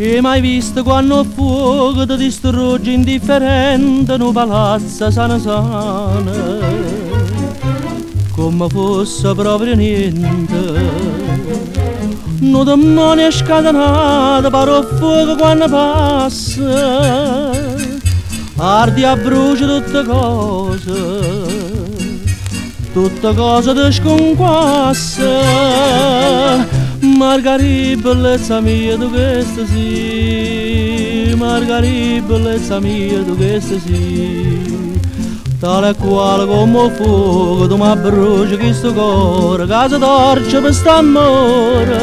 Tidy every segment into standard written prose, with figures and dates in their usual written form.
E mai visto quando fuoco ti distrugge indifferente un palazzo sana sana, come fosse proprio niente. Un demonio scatenato paro fuoco quando passa, ardi a brucia tutte cose ti sconquassa. Margherita, bellezza mia, tu questa sì, Margherita, bellezza mia, tu questa sì, tale quale come fuoco tu mi bruci questo cuore, che si torce per st'amore,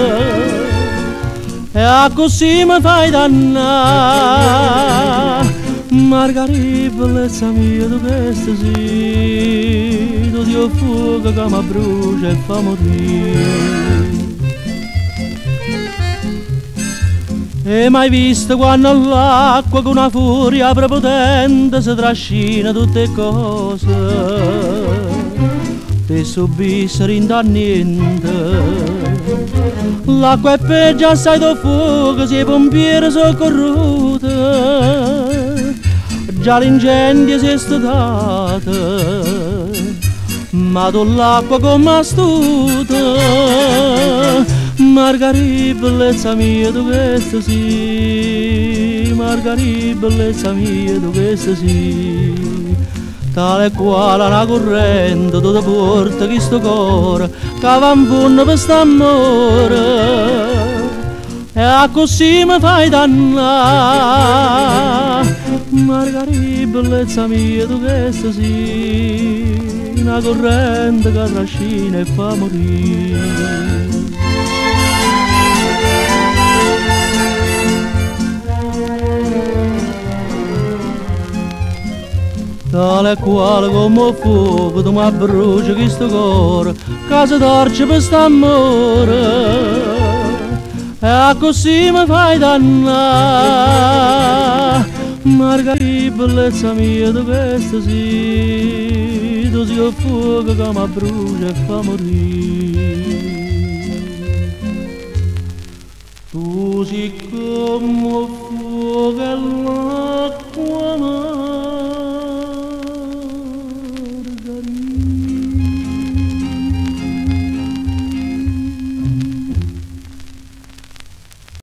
e così mi fai dannare. Margherita, bellezza mia, tu questa sì, tu Dio fuoco che mi brucia e fa morire. E mai visto quando l'acqua con una furia prepotente si trascina tutte cose, ti subissero in da niente. L'acqua è peggio assai del fuoco, se i pompieri sono corrotti, già l'incendio si è stato, ma tu l'acqua come astuta. Margherita, bellezza mia, tu questa sì, Margherita, bellezza mia, tu questa sì, tale quale una corrente tu ti porta questo cuore che va in fondo per st'amore, e così mi fai dannare. Margherita, bellezza mia, tu questa sì, una corrente che trascina e fa morire. Tale quale come fuoco tu mi bruci questo cuore, che si torce per st'amore, e così mi fai dannare. Margherita, bellezza mia, tu questa sì, tu sei il fuoco che mi brucia e fa morire. Tu sei come fuoco